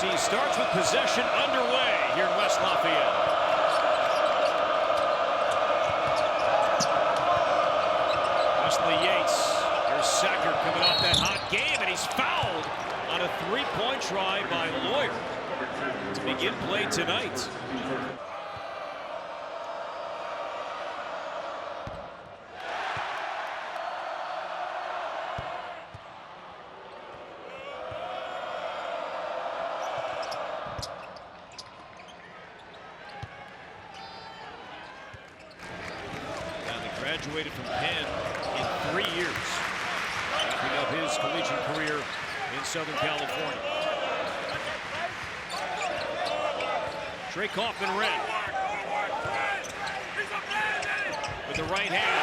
USC starts with possession underway here in West Lafayette. Wesley Yates. Here's Sacker coming off that hot game, and he's fouled on a three-point try by Lawyer to begin play tonight. Graduated from Penn in 3 years, wrapping up his collegiate career in Southern California. Trey Kaufman-Renn with the right hand.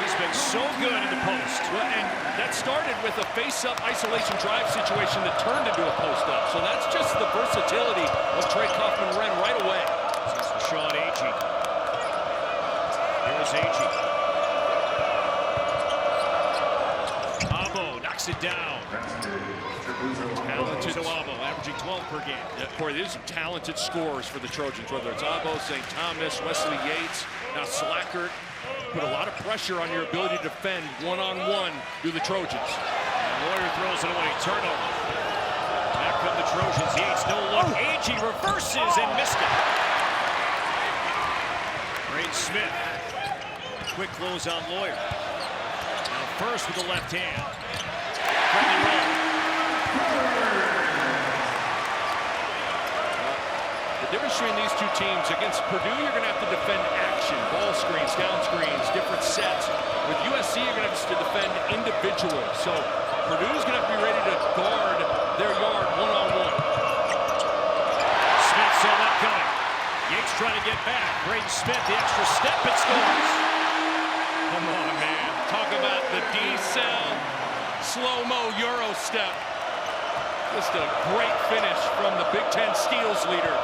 He's been so good in the post. Well, and that started with a face-up isolation drive situation that turned into a post-up. So that's just the versatility of Trey Kaufman-Renn right away. This is Sean Agee. Here's Agee. Abo knocks it down. Talented Abo, averaging 12 per game. Yeah, Corey, there's some talented scorers for the Trojans, whether it's Abo, St. Thomas, Wesley Yates, now Slackert. Put a lot of pressure on your ability to defend one-on-one through the Trojans. And Lawyer throws it away. Turnover. Back come the Trojans. Yates, no look. Agee reverses and missed it. Braden Smith. Quick close on Lawyer. Now first with the left hand. Friendly roll. The difference between these two teams, against Purdue, you're going to have to defend action, ball screens, down screens, different sets. With USC, you're going to have to defend individuals. So Purdue's going to have to be ready to guard their yard one-on-one. Smith saw that coming. Yates trying to get back. Braden Smith, the extra step, and scores. Come on, man. Talk about the D-cell, slow-mo Euro step. Just a great finish from the Big Ten steals leader,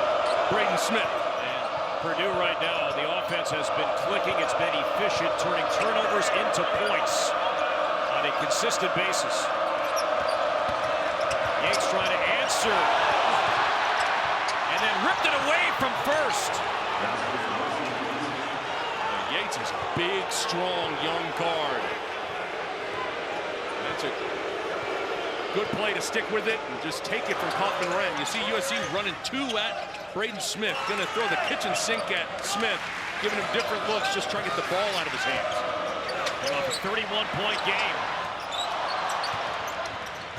Braden Smith. And Purdue right now, the offense has been clicking. It's been efficient, turning turnovers into points on a consistent basis. Yates trying to answer. And then ripped it away from first. Yates is a big, strong, young guard. That's a good play to stick with it and just take it from Kaufman-Renn. You see USC running two at Braden Smith. Going to throw the kitchen sink at Smith, giving him different looks, just trying to get the ball out of his hands. They're off a 31-point game.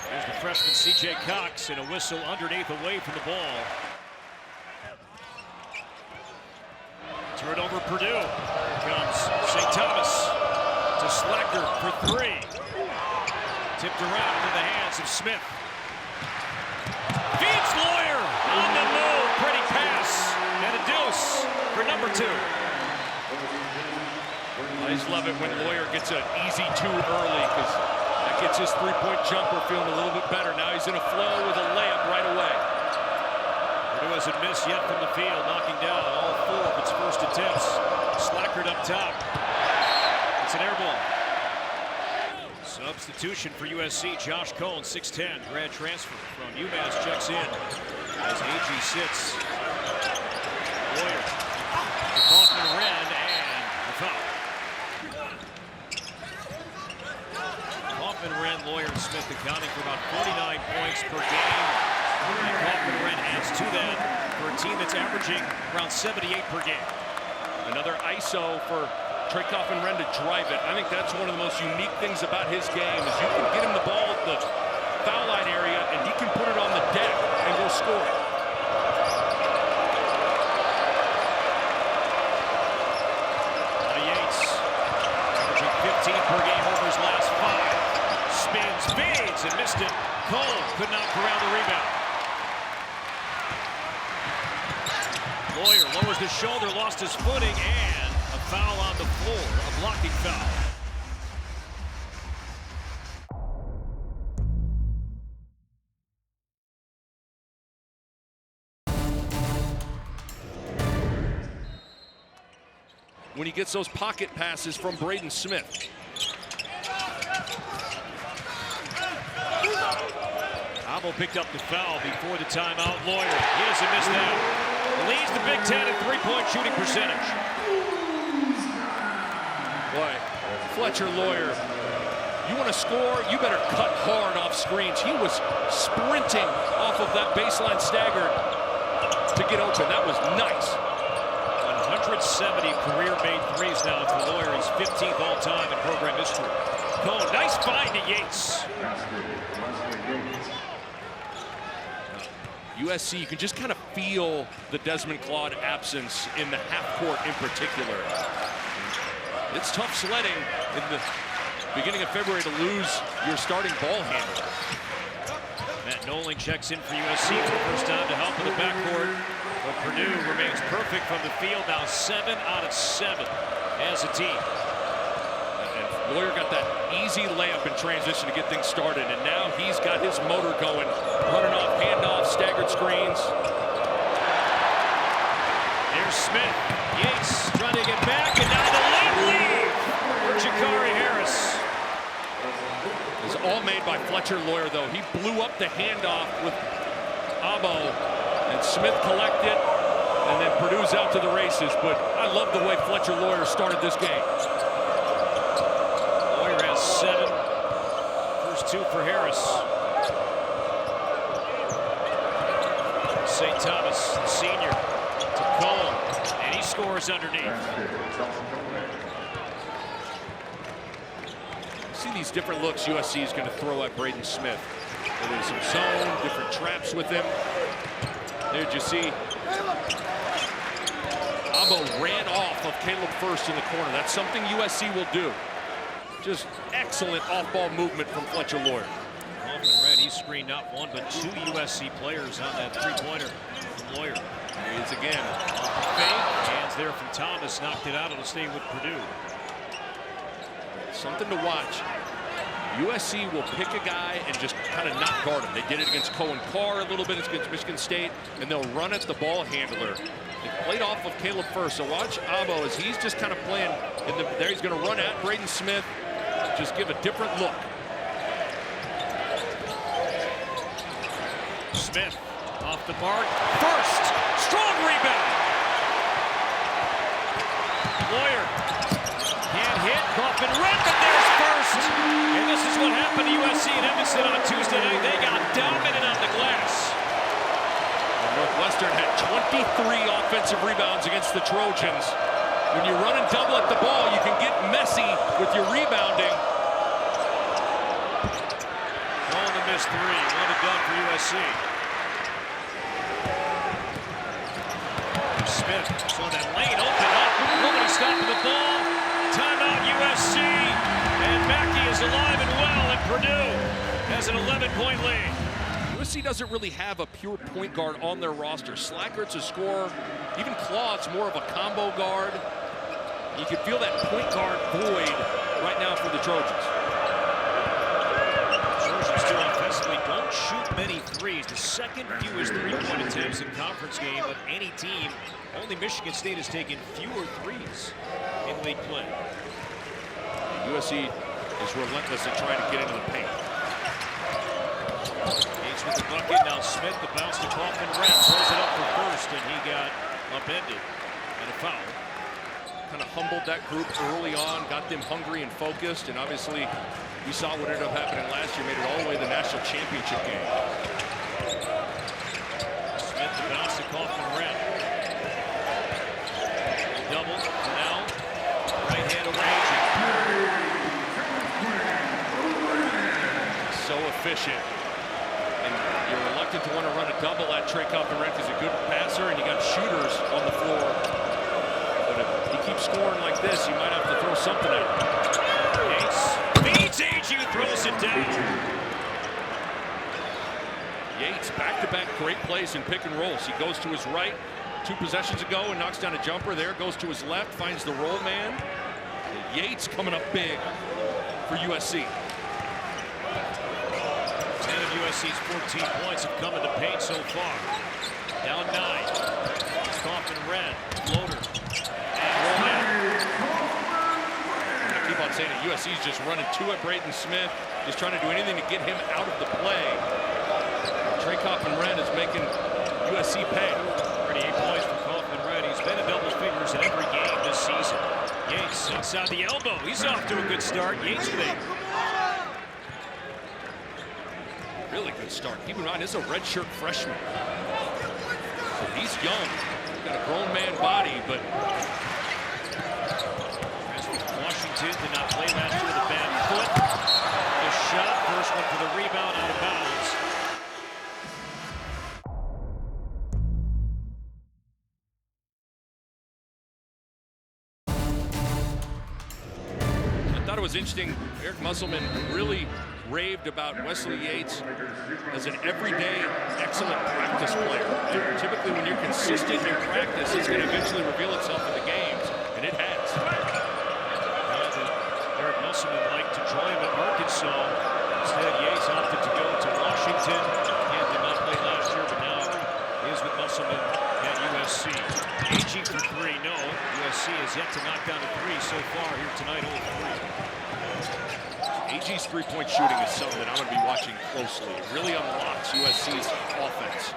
There's the freshman C.J. Cox and a whistle underneath away from the ball. Turnover Purdue. Here comes St. Thomas to Slacker for three. Tipped around into the hands of Smith. Feeds Lawyer on the move. Pretty pass. And a deuce for number two. I just love it when Lawyer gets an easy two early because that gets his three-point jumper feeling a little bit better. Now he's in a flow with a layup right away. Purdue hasn't missed yet from the field, knocking down all four of its first attempts. Slackard up top. It's an air ball. Substitution for USC, Josh Cohn, 6'10", grad transfer from UMass, checks in as Agee sits. Lawyer to Kaufman-Renn, and the foul. Kaufman-Renn, Lawyer, and Smith accounting for about 49 points per game. And Kaufman-Renn adds to that for a team that's averaging around 78 per game. Another ISO for Trey Kaufman-Renn to drive it. I think that's one of the most unique things about his game is you can get him the ball at the foul line area and he can put it on the deck and go score it. Yates averaging 15 per game over his last five. Spins, fades, and missed it. Cole could not corral the rebound. Lawyer lowers the shoulder, lost his footing, and a foul on the floor, a blocking foul. When he gets those pocket passes from Braden Smith. Abo picked up the foul before the timeout. Lawyer, he doesn't miss that. Leads the Big Ten in three-point shooting percentage. Boy, Fletcher Lawyer, you want to score, you better cut hard off screens. He was sprinting off of that baseline stagger to get open. That was nice. 170 career-made threes now for Lawyer. He's 15th all-time in program history. Cone, nice find to Yates. USC, you can just kind of feel the Desmond Claude absence in the half court in particular. It's tough sledding in the beginning of February to lose your starting ball handler. Matt Nolan checks in for USC for the first time to help in the backcourt. But Purdue remains perfect from the field, now 7 out of 7 as a team. And Lawyer got that easy layup in transition to get things started, and now he's got his motor going, running off handoffs, staggered screens. There's Smith. Yates trying to get back, and now the late lead for Jakari Harris. It's all made by Fletcher Lawyer, though. He blew up the handoff with Abo, and Smith collected, and then Purdue's out to the races. But I love the way Fletcher Lawyer started this game. Lawyer has 7. First 2 for Harris. St. Thomas, the senior, to Cole, and he scores underneath. See these different looks USC is going to throw at Braden Smith. There's some zone, different traps with him. There you see Abo ran off of Caleb First in the corner. That's something USC will do. Just excellent off-ball movement from Fletcher Lawyer. Kaufman-Renn, he screened not 1 but 2 USC players on that three-pointer from Lawyer. There he is again. Fake, hands there from Thomas, knocked it out. It'll stay with Purdue. Something to watch. USC will pick a guy and just kind of not guard him. They did it against Cohen Carr a little bit against Michigan State, and they'll run at the ball handler. They played off of Caleb First, so watch Abo as he's just kind of playing. There he's going to run at Braden Smith, just give a different look. Smith off the mark. First, strong rebound. Lawyer can't hit. Kaufman-Renn, but there's First. And this is what happened to USC in Evanston on Tuesday night. They got dominant on the glass. Northwestern had 23 offensive rebounds against the Trojans. When you run and double at the ball, you can get messy with your rebounding. On the missed 3. 1 and done for USC. Smith saw that lane open up. Nobody stopping the ball. Timeout USC. And Mackey is alive and well, and Purdue has an 11-point lead. USC doesn't really have a pure point guard on their roster. Slackert's a scorer. Even Claude's more of a combo guard. You can feel that point guard void right now for the Trojans. Trojans still offensively don't shoot many threes. The second fewest three-point attempts in conference game of any team. Only Michigan State has taken fewer threes in league play. USC is relentless in trying to get into the paint. Yates with the bucket. Now Smith, the bounce to Kaufman-Renn. Throws it up for First, and he got upended and a foul. Kind of humbled that group early on, got them hungry and focused, and obviously we saw what ended up happening last year, made it all the way to the national championship game. Smith, the bounce to Kaufman-Renn. Double, now, right hand over Agee. So efficient. And you're reluctant to want to run a double at Trey Kaufman-Renn because he's a good passer and you got shooters on the floor. But if he keeps scoring like this, you might have to throw something at him. Yates beats Agee, throws it down. Yates back-to-back great plays in pick and rolls. He goes to his right 2 possessions ago and knocks down a jumper. There goes to his left, finds the roll man. Yates coming up big for USC. 10 of USC's 14 points have come in the paint so far. Down 9. It's Kaufman-Renn, floater, and roll man. I keep on saying that USC's just running 2 at Braden Smith, just trying to do anything to get him out of the play. Trey Kaufman-Renn is making USC pay. 38 points for Kaufman-Renn. He's been in double figures in every game this season. Yates inside the elbow. He's off to a good start. Yates with a really good start. Keep in mind, this is a redshirt freshman. So he's young. He's got a grown man body, but Washington did not play last year with a bad foot. The shot, first one for the rebound, out of bounds. I thought it was interesting. Eric Musselman really raved about Wesley Yates as an everyday excellent practice player. And typically when you're consistent in practice, it's going to eventually reveal itself in the games, and it has. Eric Musselman liked to join him at Arkansas. Instead, Yates opted to go to Washington. Again, did not play last year, but now he is with Musselman at USC. AG for three, no. USC has yet to knock down a three so far here tonight, 0-3. AG's three-point shooting is something that I'm going to be watching closely. It really unlocks USC's offense.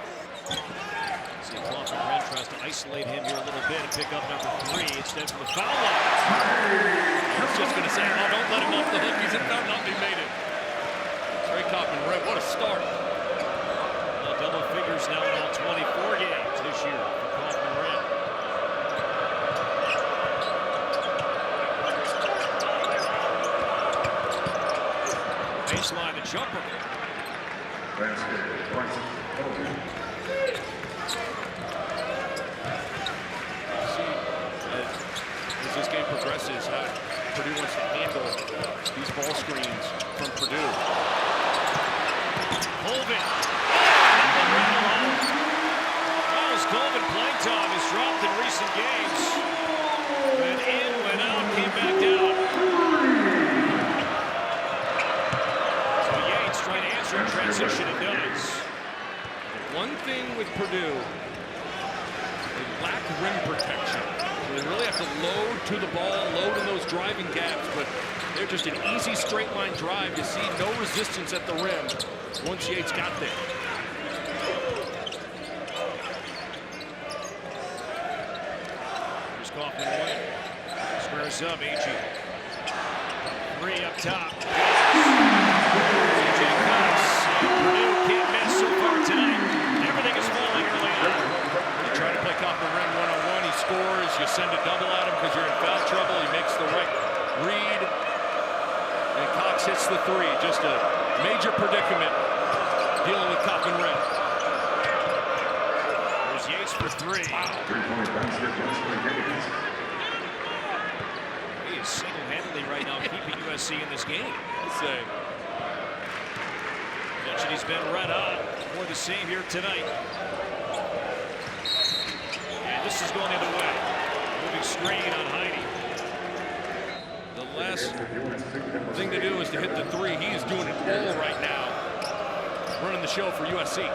See, Kaufman-Renn tries to isolate him here a little bit and pick up number three instead from the foul line. I was just going to say, oh, don't let him off the hook. He's in foul. No, he made it. Trey Kaufman-Renn, what a start. Double figures now in all 24 games this year for Kaufman-Renn. Baseline, the jumper. See, as this game progresses, how Purdue wants to handle these ball screens from Purdue. Colvin. Miles Colvin playing time has dropped in recent games. Went in, went out, came back down. So Yates trying to answer in transition and does. One thing with Purdue, they lack rim protection. They really have to load to the ball, load in those driving gaps, but they're just an easy straight line drive. You see no resistance at the rim once Yates got there. Here's Kaufman-Renn. Squares up, AG. Three up top. AJ Cox. Purdue can't miss so far tonight. Everything is falling early on. You try to play Kaufman-Renn one-on-one, he scores. You send a double at him because you're in foul trouble. He makes the right read. And Cox hits the three. Just a major predicament dealing with Kaufman-Renn. There's Yates for three. He is single-handedly right now keeping USC in this game. Mentioned he's been red hot. More the same here tonight. And this is going the other way. Moving screen on Heide. The last thing to do is to hit the three. He is doing it all right now. Running the show for USC.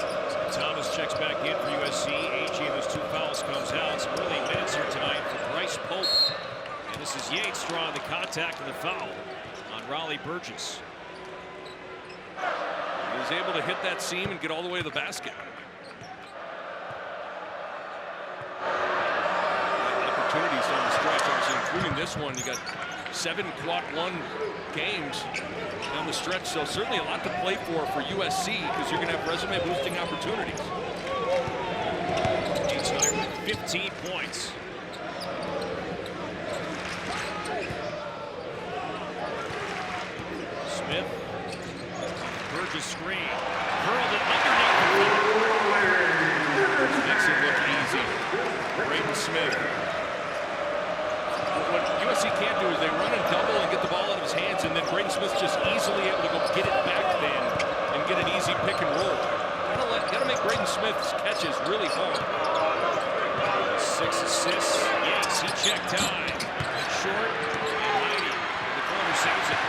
Thomas checks back in for USC. AG of his two fouls comes out. Some early minutes here tonight for Bryce Pope. And this is Yates drawing the contact and the foul on Raleigh Burgess. He was able to hit that seam and get all the way to the basket. Opportunities down the stretch, obviously including this one. You got 7 quad one games down the stretch, so certainly a lot to play for USC because you're going to have resume boosting opportunities. 15 points. Smith. Burgess screen. Curled it underneath. Makes it look easy. Braden Smith. What USC can't do is they run and double and get the ball out of his hands, and then Braden Smith's just easily able to go get it back then and get an easy pick and roll. Gotta make Braden Smith's catches really hard. 6 assists. Yates, he checked time. Short, and Heide in the corner saves it.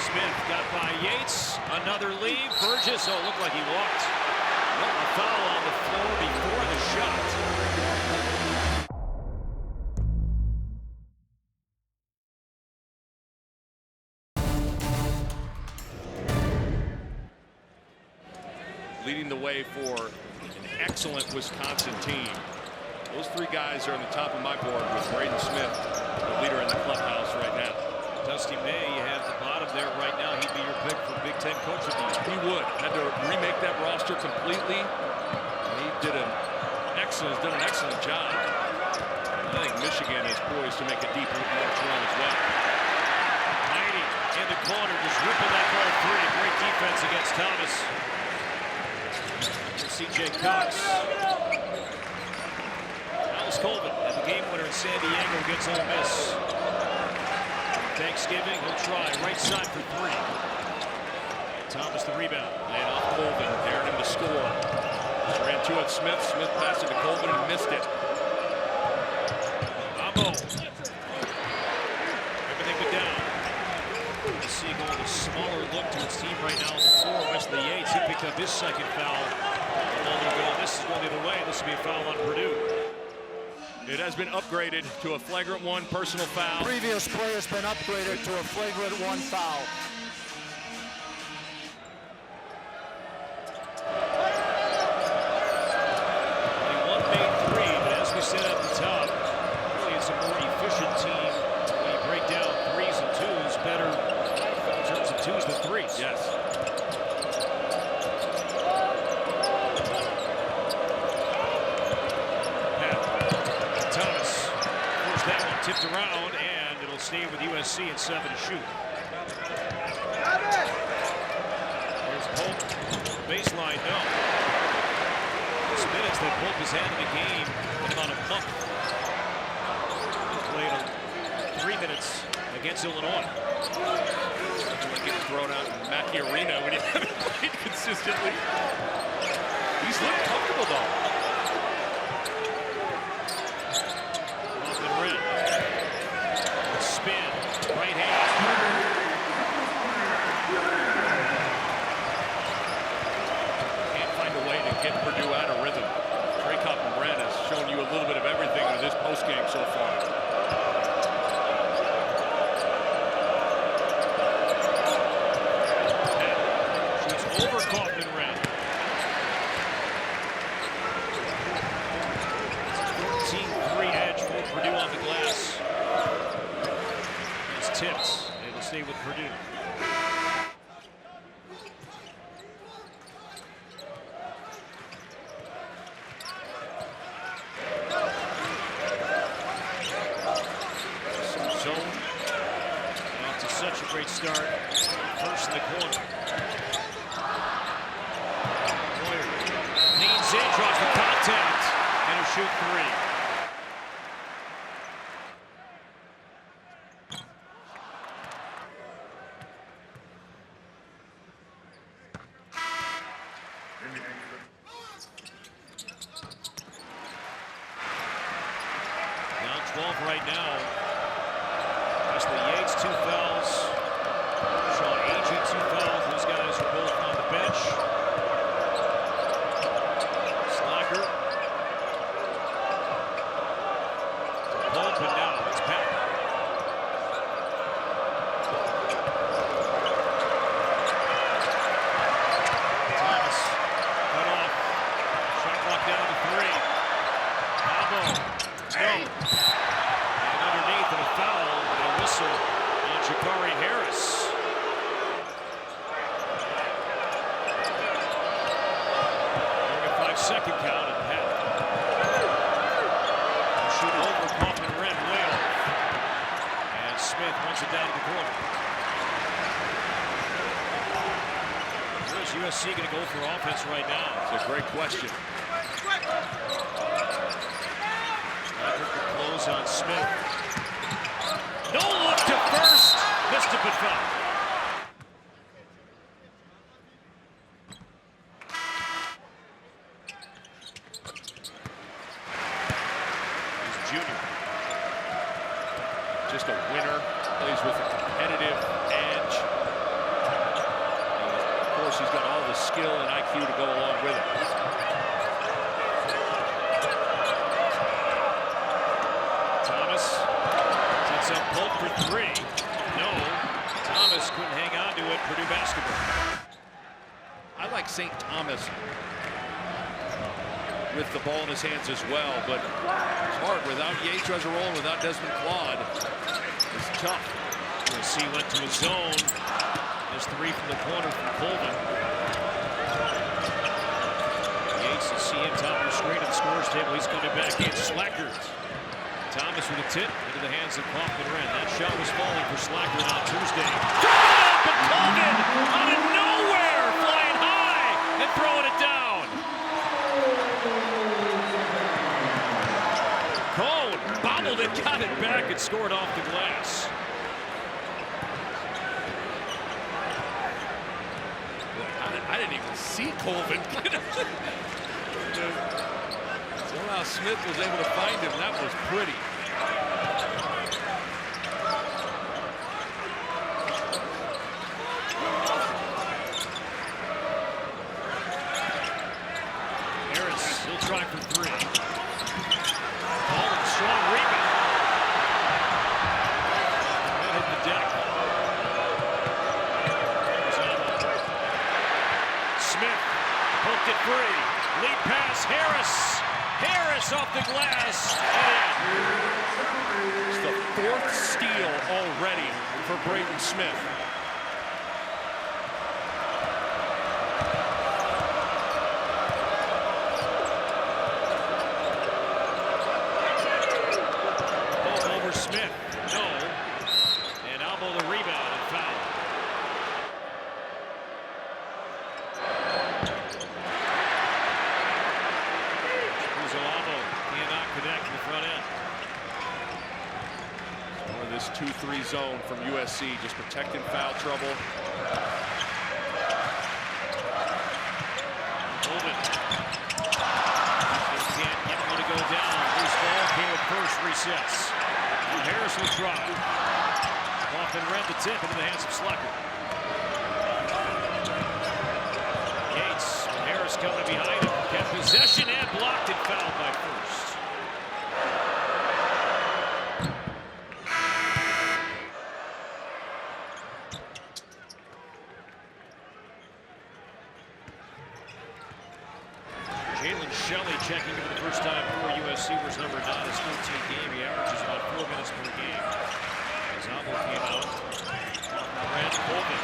Smith got by Yates. Another lead. Burgess, oh, looked like he walked. Well, a foul on the floor before the shot. leading the way for an excellent Wisconsin team. Those three guys are on the top of my board with Braden Smith, the leader in the clubhouse right now. Dusty May, you have the bottom there right now. He'd be your pick for Big Ten Coach of the Year. He would. Had to remake that roster completely. And he did has done an excellent job. I think Michigan is poised to make a deep March run as well. Heidi in the corner, just ripping that ball free. Great defense against Thomas. C.J. Cox. Colvin at the game winner in San Diego against Ole Miss. Thanksgiving, he'll try right side for three. Thomas the rebound. And off Colvin, daring him to score. Ran two at Smith. Smith passed it to Colvin and missed it. Amo. Everything but down. USC going with a smaller look to its team right now on the floor. Wesley Yates, he picked up his second foul a moment ago. This is going the other way. This will be a foul on Purdue. It has been upgraded to a flagrant one personal foul. Previous play has been upgraded to a flagrant one foul. They one made three, but as we said at the top, really it's a more efficient team when you break down threes and twos, better in terms of twos than threes. Yes. Tipped around, and it'll stay with USC at 7 to shoot. There's Polk. Baseline, no. 6 minutes that Polk has had in the game in about a month. He played 3 minutes against Illinois. You get thrown out in Mackey Arena when you haven't played consistently. He's looked comfortable, though. Spin, right hand. Can't find a way to get Purdue out of rhythm. Trey Kaufman-Renn has shown you a little bit of everything in this postgame so far. Shoots over Kaufman-Renn. It's a 14-3 edge for Purdue on the glass. Tips. It'll stay with Purdue. Zone. Off to such a great start. First in the corner. Boyer leans in, draws the contact, and he'll shoot three. Down 12 right now. Wesley Yates, 2 fouls. Sean Agee, 2 fouls. Those guys are both on the bench. Slacker. Pull, but now it's Pat. Thomas cut off. Shot clock down to 3. Pablo. No. And underneath and a foul and a whistle on Jakari Harris. During a 5-second count and Pat. Shoot over Kaufman-Renn, way off. And Smith wants it down to the corner. Where is USC going to go for offense right now? It's a great question. Close on Smith. No look to first. Missed it, but foul. He's junior. Just a winner. Plays with a competitive edge. And of course, he's got all the skill and IQ to go along with it. Polk for 3. No. Thomas couldn't hang on to it. Purdue basketball. I like like St. Thomas with the ball in his hands as well, but it's hard without Yates as a roll and without Desmond Claude. It's tough. USC went to his zone. There's three from the corner from Colvin. Yates, you see him top of your screen at the scores table. He's coming back in. Slackers. Thomas with a tip into the hands of Kaufman-Renn. That shot was falling for Slackers on Tuesday. But Colvin out of nowhere, flying high and throwing it down. Cone bobbled it, got it back, and scored off the glass. I didn't even see Colvin. Somehow Smith was able to find him. That was pretty. Harris, he'll try for three. Ball, strong rebound. That hit the deck. Smith poked it free. Lead pass, Harris. Harris off the glass. It's the fourth steal already for Braden Smith. Ball over Smith. No. And Albo the rebound and foul. Connect in the front end. Or this 2-3 zone from USC, just protecting foul trouble. Colvin. Can't get one to go down. Loose ball came at first, resets. And Harris will try. Kaufman-Renn the tip into the hands of Slacker. Yates, Harris coming behind him. Kept possession and blocked and fouled by First. Shelley checking in for the first time for USC versus number 9. His 13th game. He averages about 4 minutes per game. As Albo came out. Kaufman-Renn, Colvin.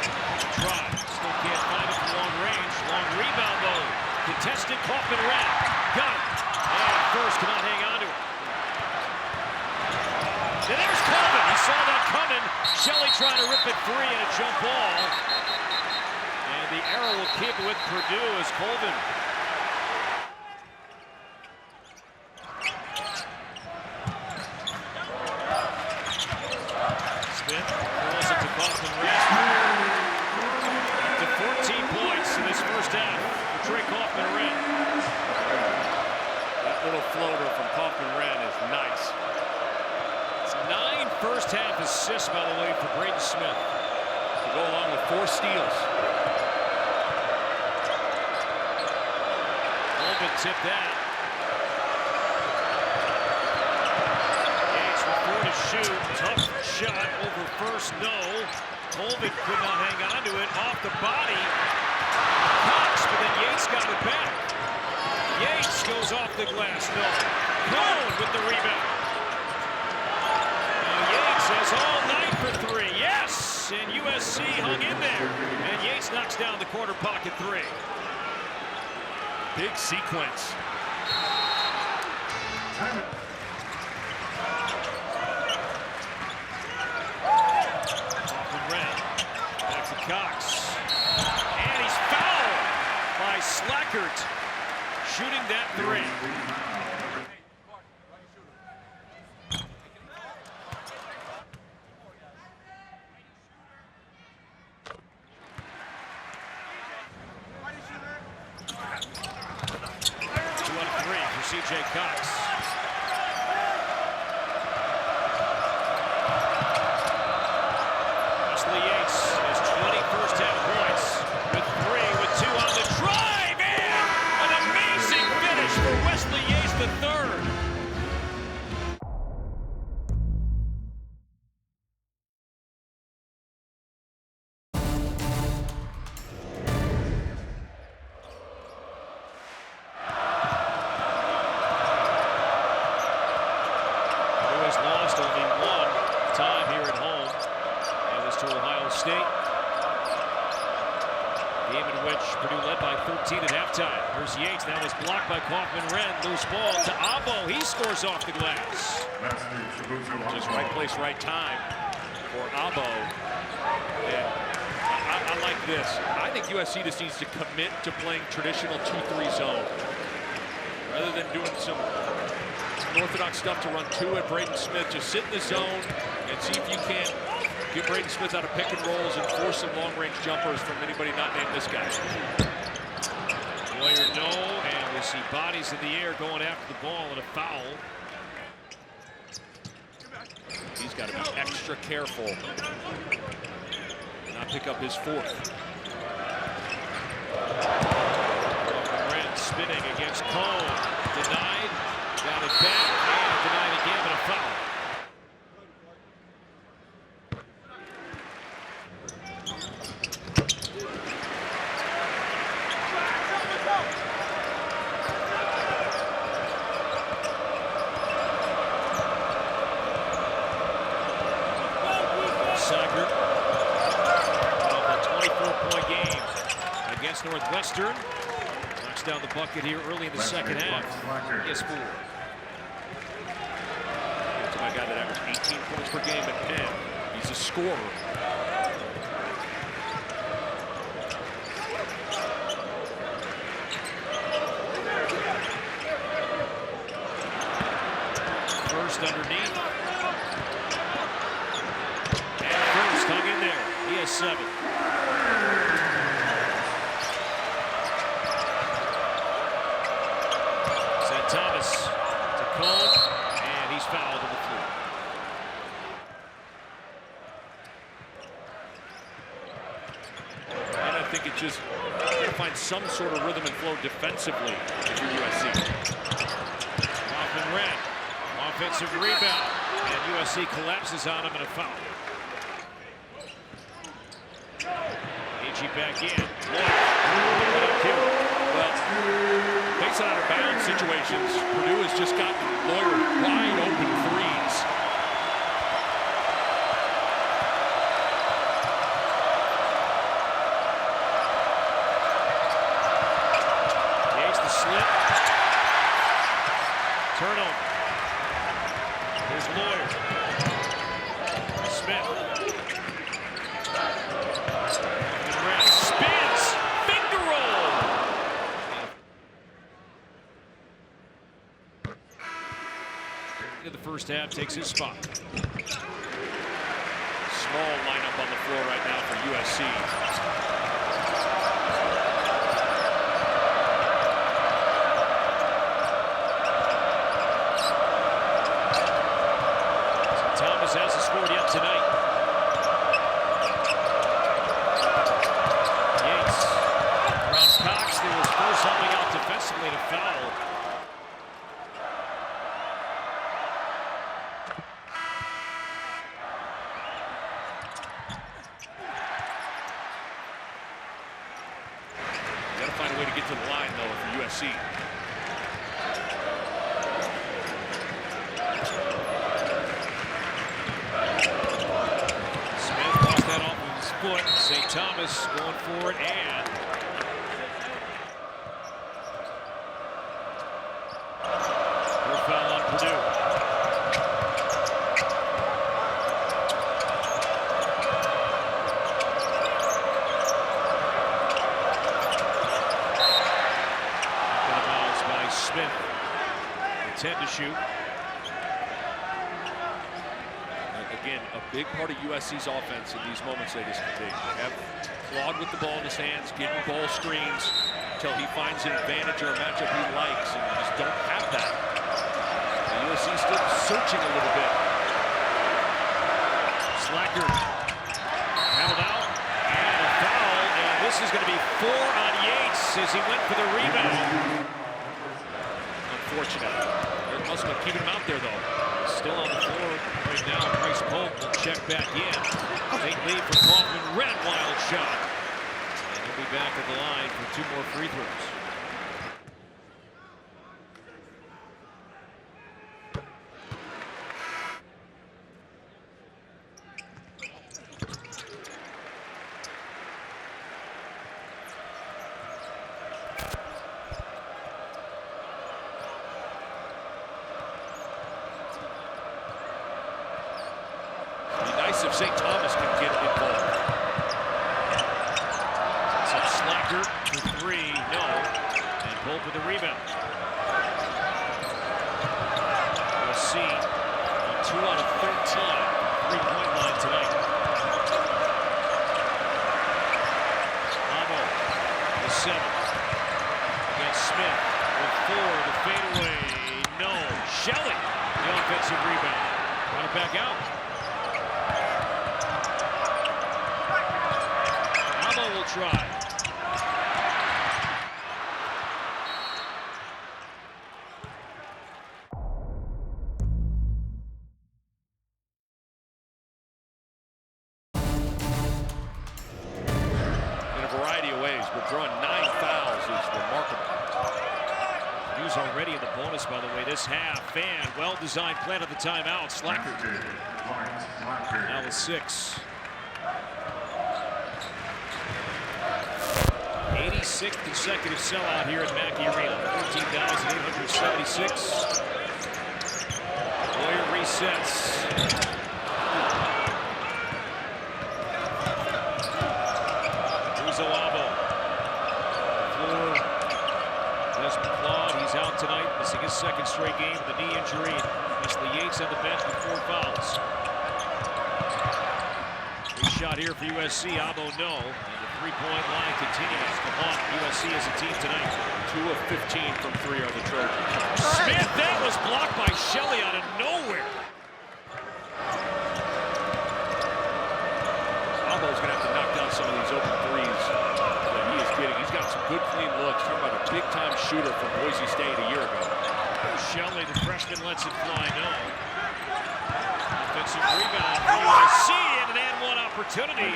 Try. Still can't find it from long range. Long rebound though. Contested Kaufman-Renn. Got it. And First cannot hang on to it. And there's Colvin. He saw that coming. Shelley trying to rip it free and a jump ball. And the arrow will keep it with Purdue as Colvin. Throws it to Kaufman-Renn. To 14 points in this first half for Trey Kaufman-Renn. That little floater from Kaufman-Renn is nice. It's 9 first half assists, by the way, for Braden Smith. To go along with 4 steals. Colvin tipped that. Yates with 4 to shoot. Tough shot over First, no. Colvin could not hang on to it. Off the body. Cox, but then Yates got it back. Yates goes off the glass, no. Cone with the rebound. Now Yates has all night for 3. Yes! And USC hung in there. And Yates knocks down the corner pocket 3. Big sequence. Back to Cox. And he's fouled by Slackert, shooting that 3. C.J. Cox. Wesley Yates has 20 first-half points with 3 with 2 on the drive, and an amazing finish for Wesley Yates III. bench. Purdue led by 13 at halftime. Here's Yates. Now is blocked by Kaufman-Renn. Loose ball to Abo. He scores off the glass. Just right place, right time for Abo. And I like this. I think USC just needs to commit to playing traditional 2-3 zone. Rather than doing some unorthodox stuff to run 2 at Braden Smith, just sit in the zone and see if you can't get Braden Smith out of pick and rolls and force some long-range jumpers from anybody not named this guy. Boyer no, and we see bodies in the air going after the ball and a foul. He's got to be extra careful. Not pick up his 4th. Kaufman-Renn spinning against Cone. Denied. Got it back. And denied again, but a foul. Soccer. A 24-point game against Northwestern. Knocks down the bucket here early in the second half. Yes, 4. It's my guy that averaged 18 points per game at Penn. He's a scorer. First underneath. And first hung in there. He has 7. St. Thomas to Cone, and he's fouled on the floor. And I think it's just got to find some sort of rhythm and flow defensively if you're USC. Kaufman-Renn, offensive rebound, and USC collapses on him and a foul. AG back in. Well, based on out of bounds situations, Purdue has just gotten Boyer wide open threes. Yates the slip. Turnover. Here's Boyer. Smith. Spins. Finger roll. In the first half, takes his spot. Small lineup on the floor right now for USC. Thomas hasn't scored yet tonight. Yates around Cox. There was force helping out defensively to foul. You got to find a way to get to the line, though, for USC. Smith lost that off of his foot. St. Thomas going forward and third foul on Purdue. Smith, 10 to shoot. Again, a big part of USC's offense in these moments they just they have Claude with the ball in his hands, getting ball screens until he finds an advantage or a matchup he likes, and you just don't have that. The USC still searching a little bit. Slacker held out and a foul, and this is going to be 4 on Yates as he went for the rebound. Unfortunate. Eric Musselman keeping him out there, though. Still on the floor right now. Bryce Polk will check back in. Take lead for Kaufman-Renn. Wild shot. And he'll be back at the line for 2 more free throws. nice if St. Thomas can get involved. So Slacker for three, no. And Pope with the rebound. USC on 2 out of 13. 3-point line tonight. Amo with 7 against Smith with 4. The fadeaway, no. Shelley, the offensive rebound. Run it back out. Amo will try. Drawing 9 fouls is remarkable. Purdue's already in the bonus, by the way, this half. And well-designed plan of the timeout. Slacker now with 6. 86th consecutive sellout here at Mackey Arena. 14,876. Boyer resets. He's out tonight, missing his 2nd straight game with a knee injury. Wesley Yates on the bench with 4 fouls. Big shot here for USC. Amo no. And the 3-point line continues to haunt USC as a team tonight. 2 of 15 from 3 are the Trojans. Smith, that was blocked by Shelley out of nowhere. Amo's going to have to knock down some of these open threes that he is getting. He's got some good, clean looks. Talking about a big-time shooter from Boise State a year ago. Shelley, the freshman, lets it fly. No. Offensive rebound for USC, and an and-one opportunity.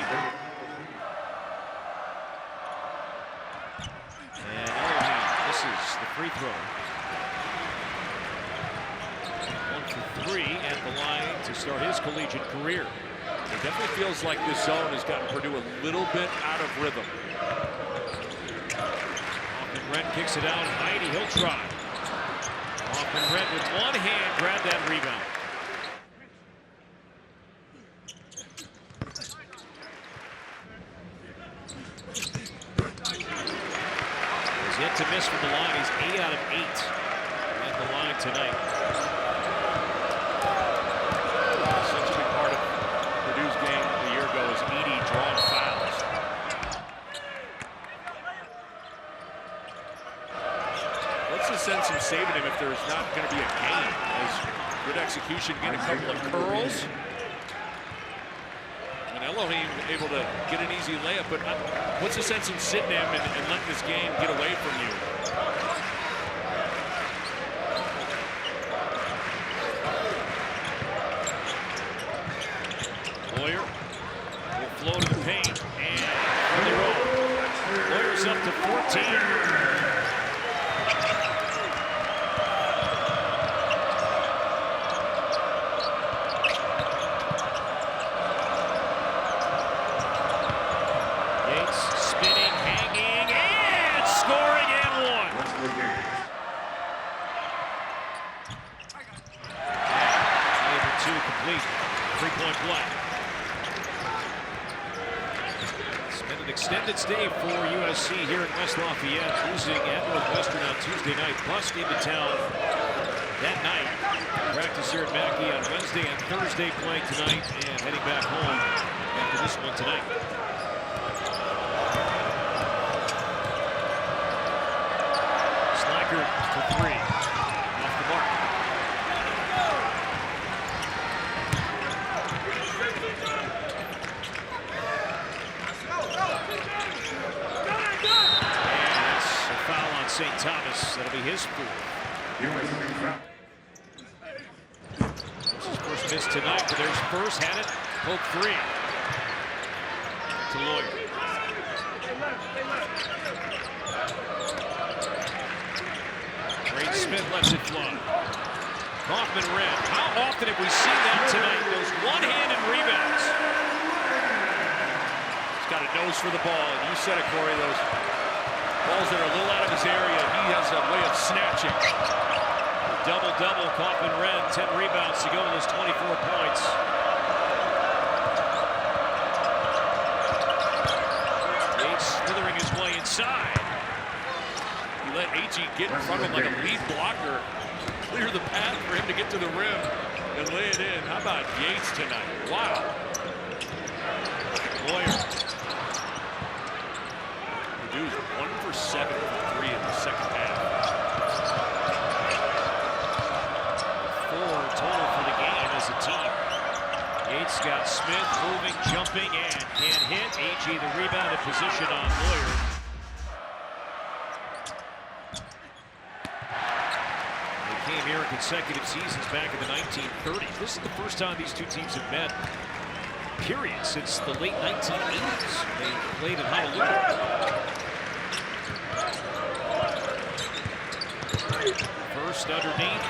And Elohim misses the free throw. 1 for 3 at the line to start his collegiate career. It definitely feels like this zone has gotten Purdue a little bit out of rhythm. Kaufman-Renn kicks it out. Heidi, he'll try. Kaufman-Renn with one hand grabbed that rebound. He's yet to miss from the line. He's 8 out of 8 at the line tonight. Such a big part of Purdue's game a year ago is Edey drawing fouls. What's the sense in saving him if there's not going to be a game? As good execution, getting a couple of curls. And Elohim able to get an easy layup, but what's the sense in sitting him and letting this game get away from you? Boyer will flow to the paint, and on the roll. Boyer's up to 14. Spinning, hanging, and scoring and 1. Able to complete 3-point play. It's been an extended stay for USC here in West Lafayette, losing at Northwestern on Tuesday night. Bust into town that night. Practice here at Mackey on Wednesday and Thursday, playing tonight, and heading back home after this one tonight. For 3, off the mark. And that's a foul on St. Thomas. That'll be his 4th. This is first miss tonight, but there's first, had it, poke 3. To Lawyer. Braden Smith lets it fly. Kaufman-Renn. How often have we seen that tonight? Those one-handed rebounds. He's got a nose for the ball, and you said it, Corey, those balls that are a little out of his area, he has a way of snatching. Double-double, Kaufman-Renn, 10 rebounds to go with his 24 points. clawing his way inside. He let AG get in front of him like a lead blocker. Clear the path for him to get to the rim and lay it in. How about Yates tonight? Wow. Boyer. Purdue's 1 for 7 from 3 in the second half. 4 total for the game as a team. Yates got Smith moving, jumping, and can't hit. AG the rebound in position on Boyer. They came here in consecutive seasons back in the 1930s. This is the first time these two teams have met, period, since the late 1980s. They played in Honolulu. First underneath.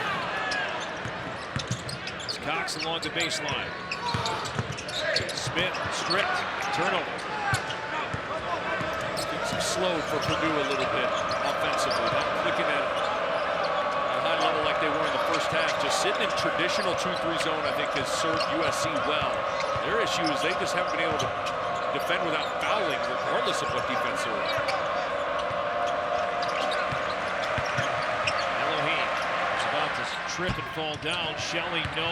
It's Cox along the baseline. Smith, stripped, turnover. Things slowed for Purdue a little bit offensively. Not clicking at a high level like they were in the first half. Just sitting in traditional 2-3 zone, I think, has served USC well. Their issue is they just haven't been able to defend without fouling, regardless of what defense they're in. Elohim is about to trip and fall down. Shelley, no.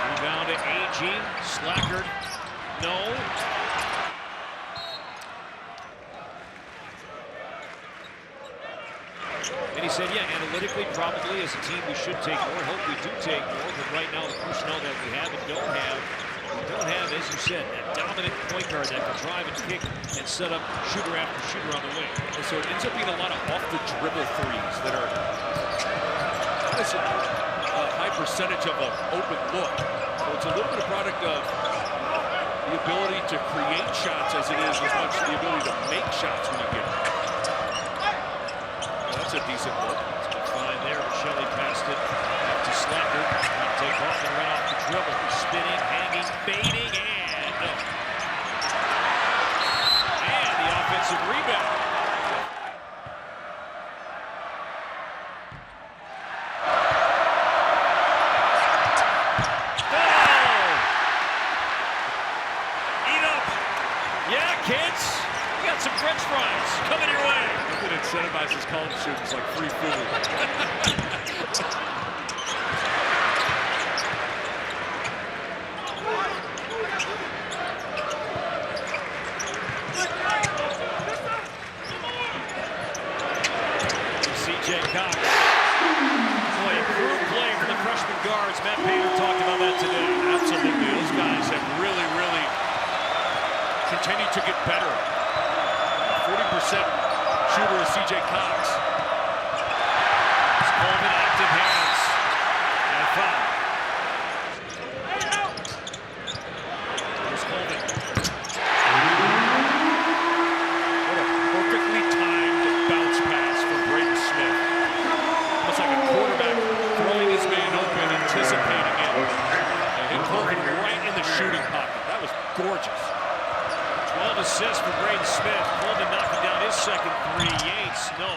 Rebound to AG. Slackered. No. And he said, yeah, analytically, probably as a team, we should take more. Hope we do take more. But right now, the personnel that we have and don't have, as you said, that dominant point guard that can drive and kick and set up shooter after shooter on the wing. And so it ends up being a lot of off-the-dribble threes that are a high percentage of an open look. So it's a little bit of product of the ability to create shots as it is as much as the ability to make shots when you get them. Well, that's a decent look. It's fine there. Shelley passed it up to Slacker. Trey Kaufman-Renn off the dribble. Spinning, hanging, fading, and no. And the offensive rebound. Kids, you got some French fries coming your way. Nothing incentivizes college students like free food. CJ Cox. Boy, improved play for the freshman guards. Matt Painter talked about that today. Absolutely. Those guys have really continue to get better. 40% shooter is CJ Cox. It's Coleman, active hands. And a foul. Here's Coleman. What a perfectly timed bounce pass from Braden Smith. Almost like a quarterback throwing his man open, anticipating it. And hit Coleman right in the shooting pocket. That was gorgeous. 12 assists for Braden Smith. Coleman knocking down his second three. Yates, no.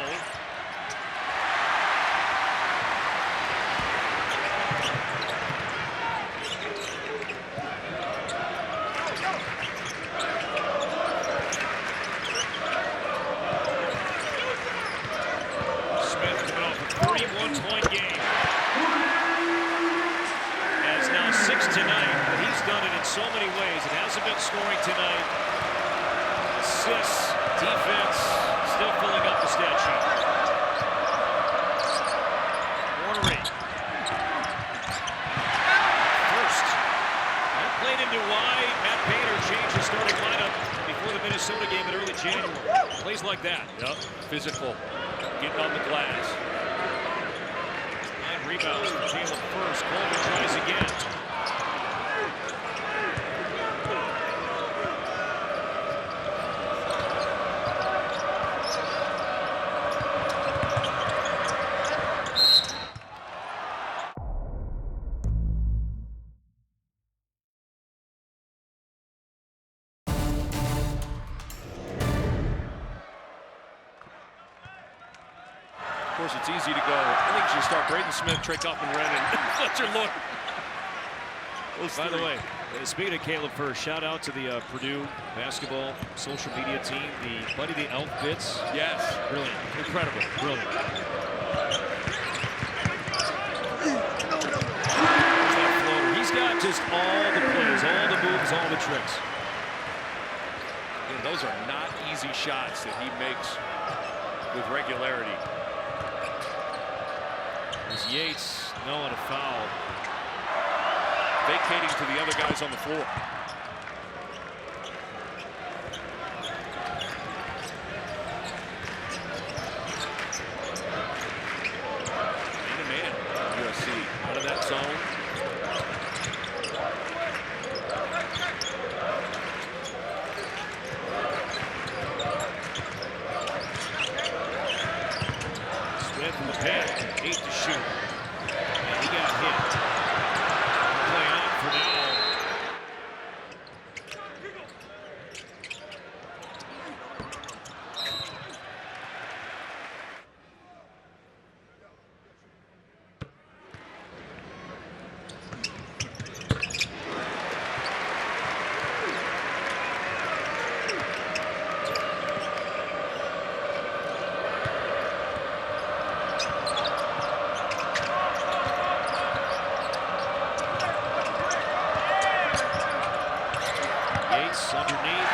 Smith coming off a 31-point game. Has now 6 tonight, but he's done it in so many ways. It hasn't been scoring tonight. Assists, defense, still filling up the stat sheet. Warnery. First. That played into why Matt Painter changed his starting lineup before the Minnesota game in early January. Plays like that. Yep, physical, getting on the glass. 9 rebounds for Caleb first. Coleman tries again. Of course, it's easy to go. I think you should start Braden Smith, Trey Kaufman-Renn, and Fletcher Lloyd. By the way, speaking of Caleb first, shout out to the Purdue basketball social media team. The Buddy the Elf bits. Yes. Brilliant. Incredible. Brilliant. That floater. He's got just all the plays, all the moves, all the tricks. And those are not easy shots that he makes with regularity. As Yates knowing a foul. Vacating to the other guys on the floor. Man-to-man, USC out of that zone. Smith in the paint, 8 to shoot. And he got hit. Play on for now. Yates underneath.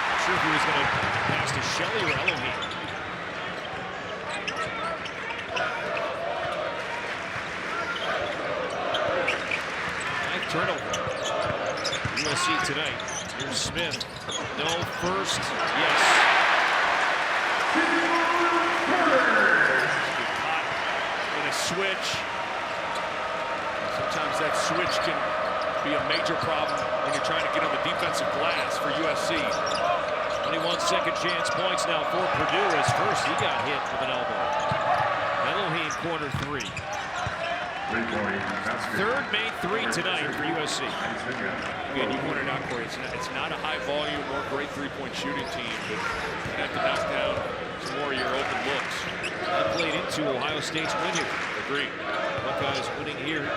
Not sure if he was going to pass to Shelley or Elohim. Ninth turnover. USC tonight. Here's Smith. No first. Yes. Get caught in a switch. Sometimes that switch can be a major problem when you're trying to get on the defensive glass for USC. 21 second chance points now for Purdue as first he got hit with an elbow. Elohim corner 3. Third made 3 tonight for USC. Again, you pointed out, Corey, it's not a high volume or great three-point shooting team, but you have to knock down some more of your open looks. That played into Ohio State's win here. Agreed. Buckeyes winning here.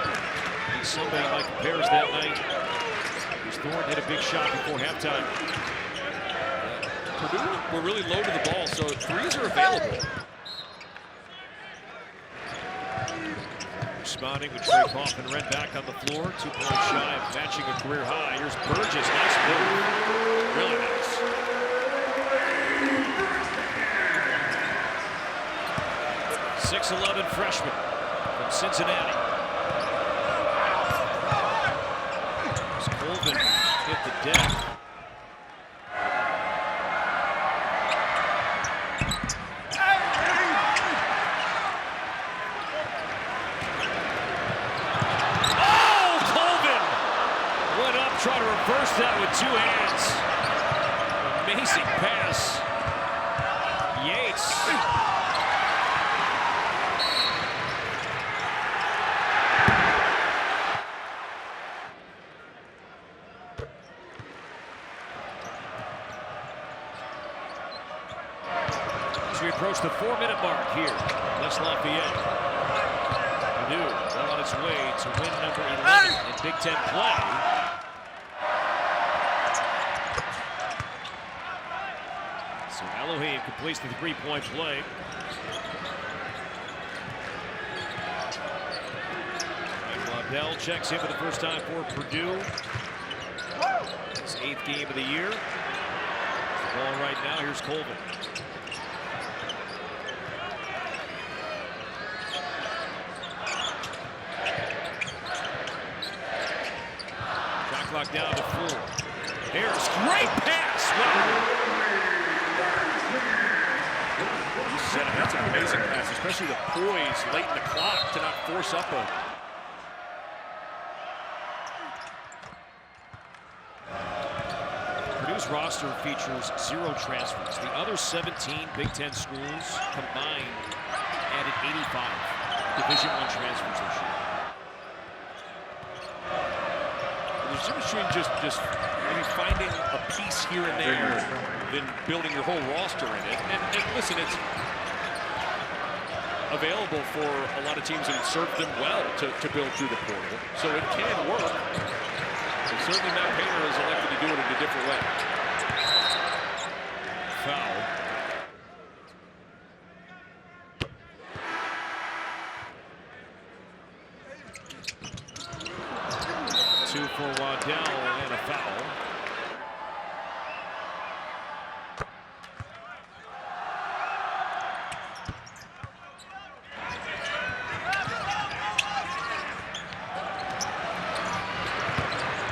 Somebody like compares that night. Thorne hit a big shot before halftime. Purdue were really low to the ball, so threes are available. Responding with Trey Kaufman-Renn back on the floor. 2 points shy of matching a career high. Here's Burgess. Nice move. Really nice. 6'11" freshman from Cincinnati. Colvin hit the deck. Oh, Colvin went up, tried to reverse that with 2 hands. Amazing pass. Yates. We approach the 4-minute mark here. West Lafayette. Purdue well on its way to win number 11 in Big Ten play. So Elohim completes the 3-point play. And Waddell checks in for the first time for Purdue. His 8th game of the year. The ball right now. Here's Colvin. Clock down to 4. Harris, great pass. Wow. That's an amazing pass, especially the poise late in the clock to not force up a. Purdue's roster features 0 transfers. The other 17 Big Ten schools combined added 85 Division I transfers this year. There's a difference between just maybe finding a piece here and there than building your whole roster in it. And listen, available for a lot of teams, and it served them well to build through the portal. So it can work. And certainly Matt Painter has elected to do it in a different way. Foul. Two for Waddell and a foul.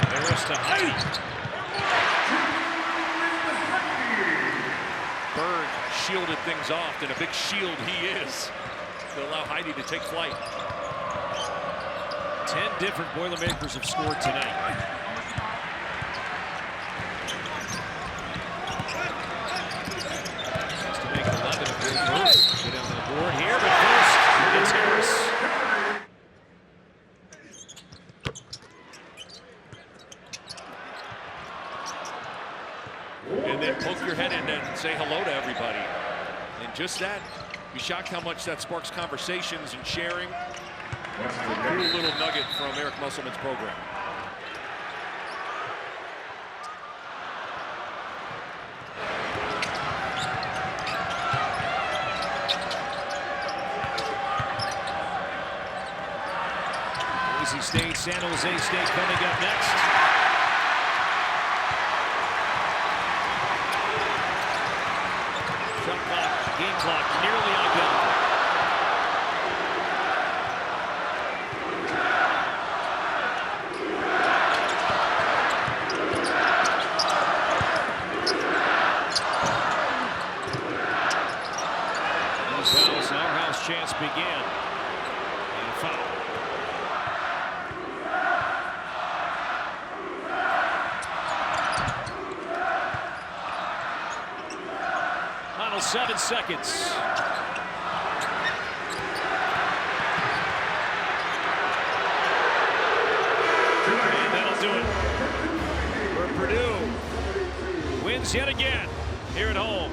Harris to Heidi. Bird shielded things off, and a big shield he is to allow Heidi to take flight. 10 different Boilermakers have scored tonight. Has to make it 11 if they first. Get on the board here, but first it's Harris. And then poke your head in and say hello to everybody. And just that, be shocked how much that sparks conversations and sharing. A cool little nugget from Eric Musselman's program. Boise State, San Jose State coming up next. Shot clock, game clock nearly identical. Chance began. And a foul. Final 7 seconds. And that'll do it. For Purdue wins yet again here at home.